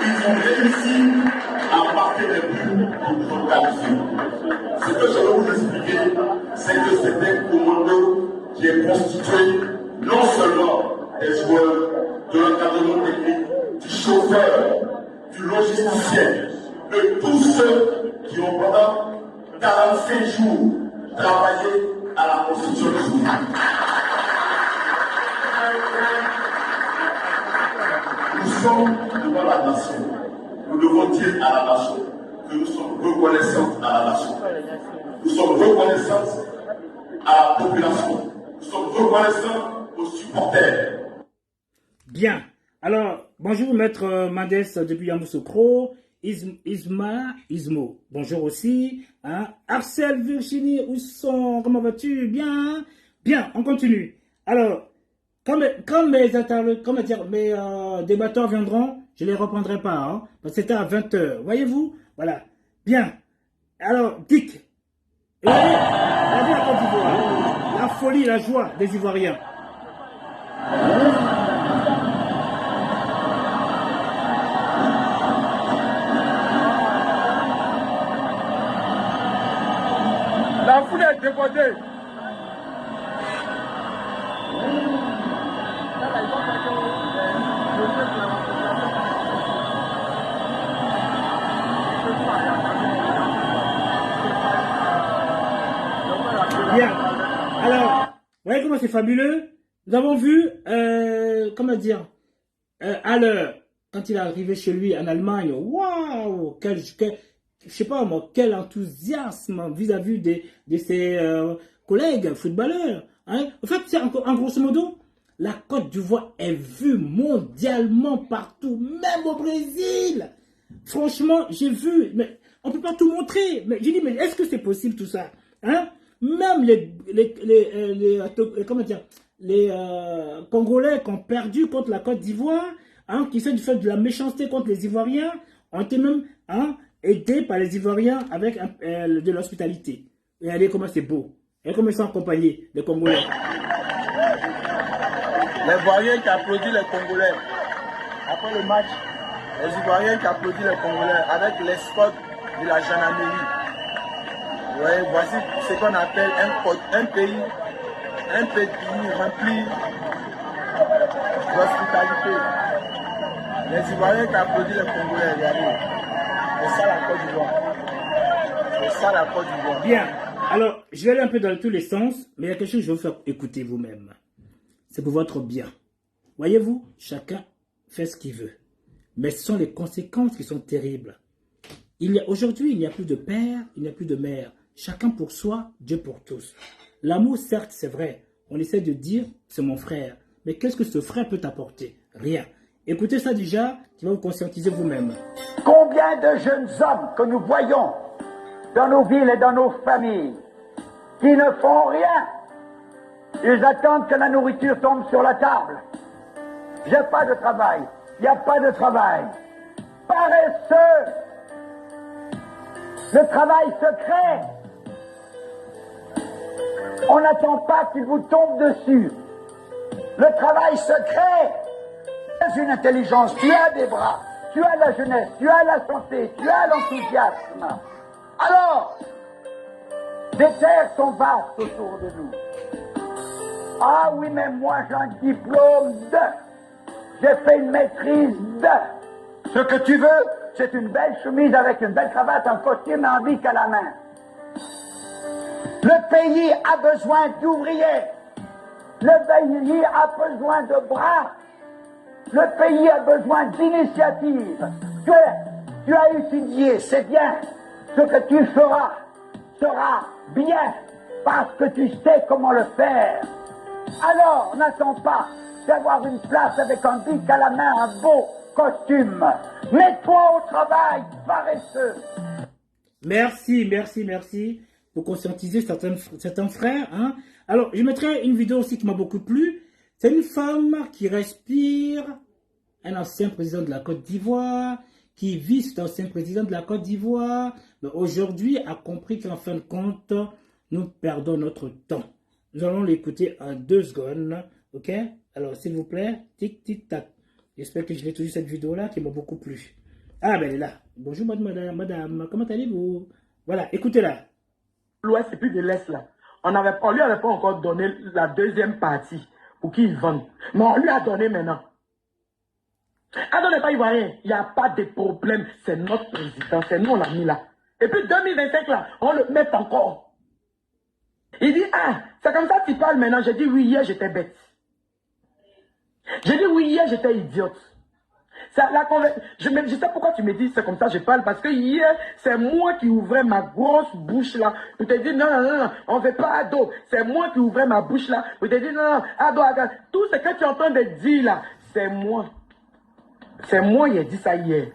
F: Ils ont réussi à marquer des buts pour organiser. Ce que je vais vous expliquer, c'est que c'est un commando qui est constitué non seulement des joueurs, de l'encadrement technique, du chauffeur, du logisticien, de tous ceux qui ont pendant 45 jours travaillé à la construction de ce stade. Nous sommes devant la nation. Nous devons dire à la nation que nous sommes reconnaissants à la nation. Nous sommes reconnaissants à la population. Nous sommes reconnaissants aux supporters.
A: Bien. Alors, bonjour Maître Mendes depuis Yamoussoukro, Ismo. Bonjour aussi. Hein? Arcel Virginie, où sont? Comment vas-tu? Bien. Bien, on continue. Alors, quand mes débatteurs viendront, je ne les reprendrai pas, hein, parce que c'était à 20h. Voyez-vous? Voilà. Bien. Alors, Dick. Vous voyez, la Côte d'Ivoire, la folie, la joie des
E: La foule est déportée.
A: Bien. Alors, vous voyez comment c'est fabuleux? Nous avons vu, comment dire, à l'heure, quand il est arrivé chez lui en Allemagne, waouh, je sais pas moi, quel enthousiasme vis-à-vis de ses collègues footballeurs. Hein? En fait, en grosso modo, la Côte d'Ivoire est vue mondialement partout, même au Brésil. Franchement, j'ai vu, mais on peut pas tout montrer. Mais j'ai dit, mais est-ce que c'est possible tout ça? Hein? Même comment dire, les Congolais qui ont perdu contre la Côte d'Ivoire, hein, qui sont du fait de la méchanceté contre les Ivoiriens, ont été même aidés par les Ivoiriens avec de l'hospitalité. Et regardez comment c'est beau. Et comment ils sont accompagnés, les Congolais.
E: Les Ivoiriens qui applaudissent les Congolais. Après le match, les Ivoiriens qui applaudissent les Congolais avec l'escorte de la gendarmerie. Ouais, voici ce qu'on appelle un pays rempli d'hospitalité. Les Ivoiriens qui applaudissent les Congolais, regardez. C'est ça la Côte d'Ivoire. C'est ça la Côte d'Ivoire.
A: Bien. Alors, je vais aller un peu dans tous les sens, mais il y a quelque chose que je vais vous faire écouter vous-même. C'est pour votre bien. Voyez-vous, chacun fait ce qu'il veut. Mais ce sont les conséquences qui sont terribles. Aujourd'hui, il n'y a plus de père, il n'y a plus de mère. Chacun pour soi, Dieu pour tous. L'amour, certes, c'est vrai. On essaie de dire, c'est mon frère. Mais qu'est-ce que ce frère peut t'apporter? Rien. Écoutez ça déjà, qui va vous conscientiser vous-même.
G: Combien de jeunes hommes que nous voyons dans nos villes et dans nos familles qui ne font rien. Ils attendent que la nourriture tombe sur la table. J'ai pas de travail. Il n'y a pas de travail. Paresseux. Le travail se crée. On n'attend pas qu'il vous tombe dessus. Le travail se crée. Tu as une intelligence, tu as des bras, tu as la jeunesse, tu as la santé, tu as l'enthousiasme. Alors, des terres sont vastes autour de nous. Ah oui, mais moi j'ai un diplôme de... J'ai fait une maîtrise de... Ce que tu veux, c'est une belle chemise avec une belle cravate, un costume et un bic à la main. Le pays a besoin d'ouvriers. Le pays a besoin de bras. Le pays a besoin d'initiatives. Tu as étudié, c'est bien. Ce que tu feras sera bien parce que tu sais comment le faire. Alors, n'attends pas d'avoir une place avec un bic à la main, un beau costume. Mets-toi au travail, paresseux.
A: Merci, merci, merci pour conscientiser certains frères. Hein. Alors, je mettrai une vidéo aussi qui m'a beaucoup plu. C'est une femme qui respire, un ancien président de la Côte d'Ivoire, qui vit cet ancien président de la Côte d'Ivoire, mais aujourd'hui a compris qu'en fin de compte, nous perdons notre temps. Nous allons l'écouter en 2 secondes, ok? Alors, s'il vous plaît, tic, tic, tac. J'espère que je l'ai toujours cette vidéo-là qui m'a beaucoup plu. Ah, ben elle est là. Bonjour, madame, comment allez-vous? Voilà, écoutez-la.
E: L'Ouest et puis de l'Est, là. On lui avait pas encore donné la deuxième partie pour qu'il vende. Mais on lui a donné maintenant. Ado n'est pas ivoirien. Il n'y a pas de problème. C'est notre président. C'est nous, on l'a mis là. Et puis 2025, là, on le met encore. Il dit, ah, c'est comme ça que tu parles maintenant. J'ai dit, oui, hier, j'étais bête. J'ai dit, oui, hier, j'étais idiote. Je sais pourquoi tu me dis c'est comme ça je parle, parce que hier, c'est moi qui ouvrais ma grosse bouche là, pour te dire non, on ne fait pas Ado. C'est moi qui ouvrais ma bouche là, pour te dire non, Ado, tout ce que tu es en train de dire là, c'est moi. C'est moi qui ai dit ça hier.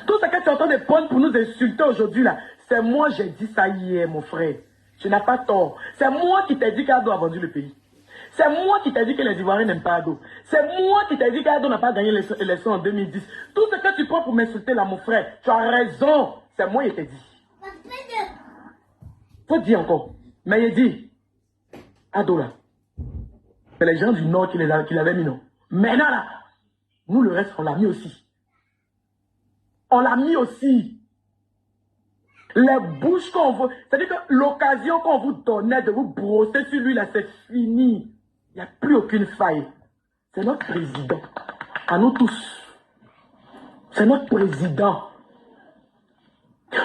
E: Tout ce que tu es en train de prendre pour nous insulter aujourd'hui là, c'est moi qui ai dit ça hier, mon frère. Tu n'as pas tort. C'est moi qui t'ai dit qu'Ado a vendu le pays. C'est moi qui t'ai dit que les Ivoiriens n'aiment pas Ado. C'est moi qui t'ai dit qu'Ado n'a pas gagné l'élection en 2010. Tout ce que tu prends pour m'insulter là, mon frère, tu as raison. C'est moi qui t'ai dit. Faut dire encore. Mais il dit, Ado là, c'est les gens du Nord qui l'avaient mis, non. Maintenant là, nous le reste, on l'a mis aussi. On l'a mis aussi. Les bouches qu'on veut, c'est-à-dire que l'occasion qu'on vous donnait de vous brosser sur lui, là, c'est fini. Il n'y a plus aucune faille. C'est notre président. À nous tous. C'est notre président.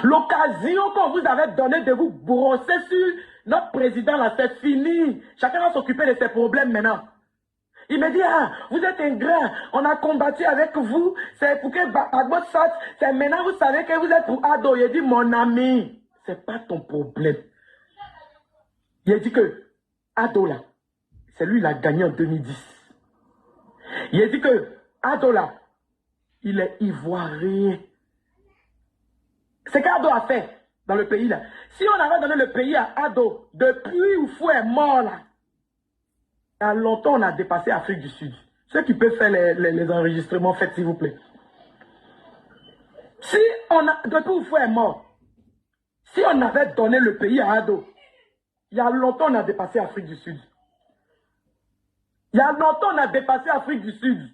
E: L'occasion qu'on vous avait donnée de vous brosser sur notre président, là, c'est fini. Chacun va s'occuper de ses problèmes maintenant. Il me dit, ah, vous êtes ingrat, on a combattu avec vous, c'est pour que Gbagbo sorte, c'est maintenant vous savez que vous êtes pour Ado. Il dit, mon ami, c'est pas ton problème. Il a dit que Ado là, c'est lui qui l'a gagné en 2010. Il a dit que Ado là, il est ivoirien. C'est qu'Ado a fait dans le pays là. Si on avait donné le pays à Ado, depuis où Fou est mort là, il y a longtemps on a dépassé l'Afrique du Sud. Ceux qui peuvent faire les enregistrements, faites s'il vous plaît. Si on a, depuis où Fou est mort, si on avait donné le pays à Ado, il y a longtemps on a dépassé l'Afrique du Sud. Il y a longtemps on a dépassé l'Afrique du Sud.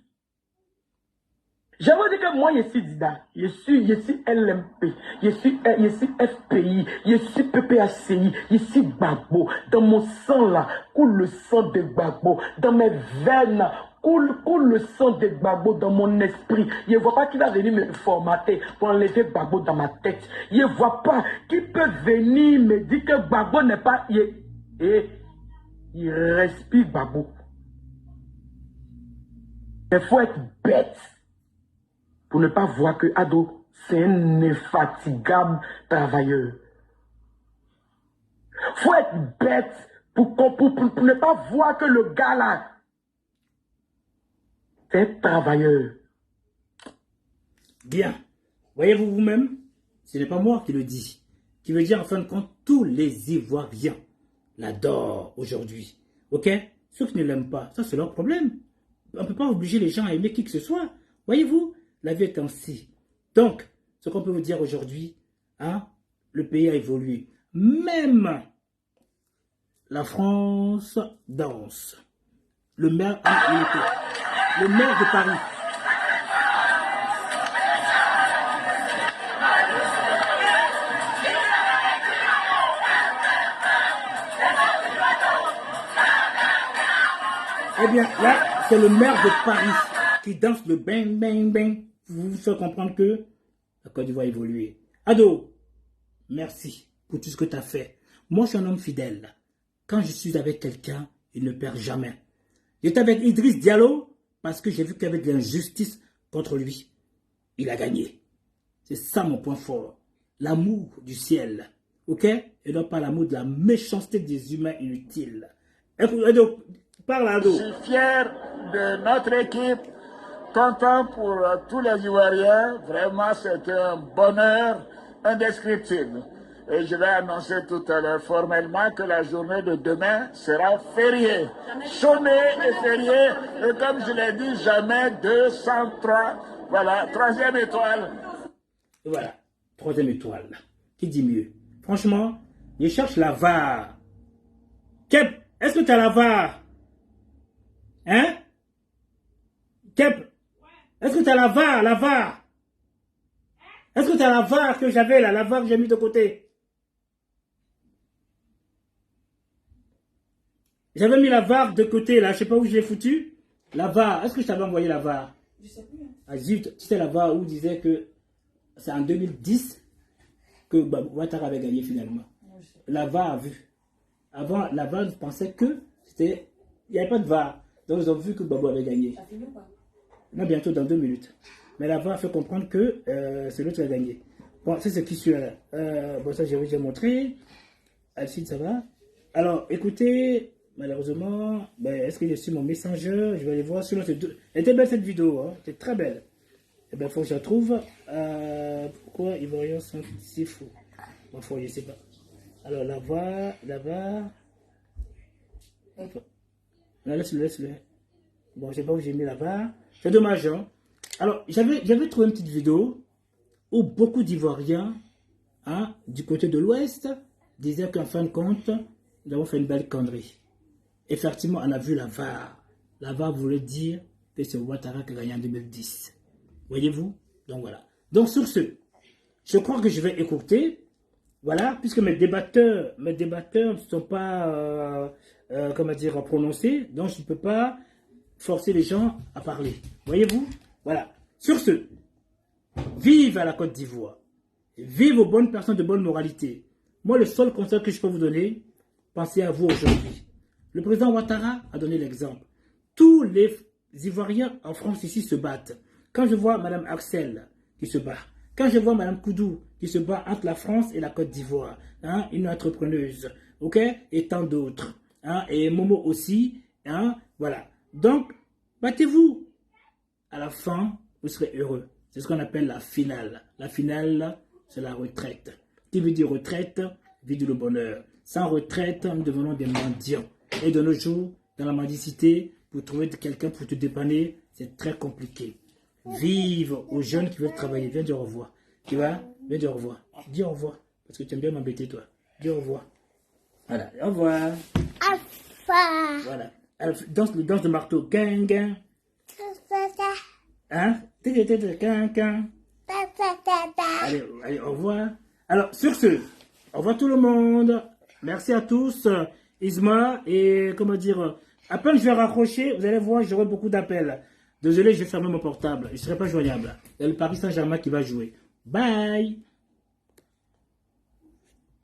E: Je vous dis que moi, je suis Dida, je suis LMP, je suis FPI, je suis PPACI, je suis Gbagbo. Dans mon sang là, coule le sang de Gbagbo. Dans mes veines, coule le sang de Gbagbo dans mon esprit. Je ne vois pas qui va venir me formater pour enlever Gbagbo dans ma tête. Je ne vois pas qui peut venir me dire que Gbagbo n'est pas... Il respire Gbagbo. Il faut être bête pour ne pas voir que Ado, c'est un infatigable travailleur. Il faut être bête pour ne pas voir que le gars là, c'est un travailleur.
A: Bien. Voyez-vous vous-même, ce n'est pas moi qui le dis. Qui veut dire en fin de compte, tous les Ivoiriens l'adorent aujourd'hui. Ok? Ceux qui ne l'aiment pas, ça c'est leur problème. On ne peut pas obliger les gens à aimer qui que ce soit. Voyez-vous? La vie est ainsi. Donc, ce qu'on peut vous dire aujourd'hui, hein, le pays a évolué. Même la France danse. Le maire a été. Le maire de Paris. Eh bien, là, c'est le maire de Paris qui danse le bang, bang, bang. Vous faire comprendre que la Côte d'Ivoire a évolué. Ado, merci pour tout ce que tu as fait. Moi, je suis un homme fidèle. Quand je suis avec quelqu'un, il ne perd jamais. J'étais avec Idriss Diallo parce que j'ai vu qu'il y avait de l'injustice contre lui. Il a gagné. C'est ça mon point fort. L'amour du ciel. Ok? Et non pas l'amour de la méchanceté des humains inutiles. Écoute, Ado, parle Ado.
C: Je suis fier de notre équipe. Content pour tous les Ivoiriens, vraiment c'est un bonheur indescriptible. Et je vais annoncer tout à l'heure formellement que la journée de demain sera fériée. Chômé et férié, et comme je l'ai dit, jamais 203. Voilà, 3e étoile.
A: Et voilà, 3e étoile. Qui dit mieux? Franchement, je cherche la VAR. Kep, est-ce que tu as la VAR? Hein? Kep, est-ce que tu as la VAR, la VAR? Est-ce que tu as la VAR que j'avais là, la VAR que j'ai mis de côté? J'avais mis la VAR de côté là, je sais pas où je l'ai foutu. La VAR, est-ce que je t'avais envoyé la VAR? Je sais plus. Ah zut, tu sais la VAR où disait que c'est en 2010 que Ouattara avait gagné finalement. La VAR a vu. Avant, la VAR pensait que c'était... Il n'y avait pas de VAR. Donc ils ont vu que Gbagbo avait gagné. Ça finit ou pas? Non, bientôt dans 2 minutes. Mais la VAR fait comprendre que c'est l'autre qui a gagné. Bon, c'est ce qui suit là. Bon, ça, j'ai montré. Alcide, ça va? Alors, écoutez, malheureusement, est-ce que j'ai su mon messenger? Je vais aller voir. Sinon, elle était belle cette vidéo. Hein? C'était très belle. Eh bien, il faut que je la trouve. Pourquoi Ivoiriens sont si fous? Bon, je ne sais pas. Alors, la VAR. Non, laisse-le. Bon, je ne sais pas où j'ai mis la VAR. C'est dommage, hein. Alors, j'avais trouvé une petite vidéo où beaucoup d'Ivoiriens, hein, du côté de l'Ouest, disaient qu'en fin de compte, nous avons fait une belle connerie. Effectivement, on a vu la VAR. La VAR voulait dire que c'est Ouattara qui a gagné en 2010. Voyez-vous? Donc voilà. Donc sur ce, je crois que je vais écouter. voilà, puisque mes débatteurs ne sont pas, comment dire, prononcés, donc je ne peux pas forcer les gens à parler. Voyez-vous? Voilà. Sur ce, vive à la Côte d'Ivoire. Vive aux bonnes personnes de bonne moralité. Moi, le seul conseil que je peux vous donner, pensez à vous aujourd'hui. Le président Ouattara a donné l'exemple. Tous les Ivoiriens en France ici se battent. Quand je vois Mme Axel qui se bat, quand je vois Mme Koudou qui se bat entre la France et la Côte d'Ivoire, hein, une entrepreneuse, ok, et tant d'autres, hein, et Momo aussi, hein, voilà. Donc, battez-vous. À la fin, vous serez heureux. C'est ce qu'on appelle la finale. La finale, c'est la retraite. Qui veut dire retraite, vit le bonheur. Sans retraite, nous devenons des mendiants. Et de nos jours, dans la mendicité, pour trouver quelqu'un pour te dépanner, c'est très compliqué. Vive aux jeunes qui veulent travailler. Viens dire au revoir. Tu vois? Viens dire au revoir. Dis au revoir. Parce que tu aimes bien m'embêter, toi. Dis au revoir. Voilà. Au revoir. Voilà. Alors, danse de marteau. Gang, gang. Hein? Allez, allez, au revoir. Alors, sur ce, au revoir tout le monde. Merci à tous. Isma, et comment dire, à peine je vais raccrocher, vous allez voir, j'aurai beaucoup d'appels. Désolé, je vais fermer mon portable. Je ne serai pas joignable. Il y a le Paris Saint-Germain qui va jouer. Bye!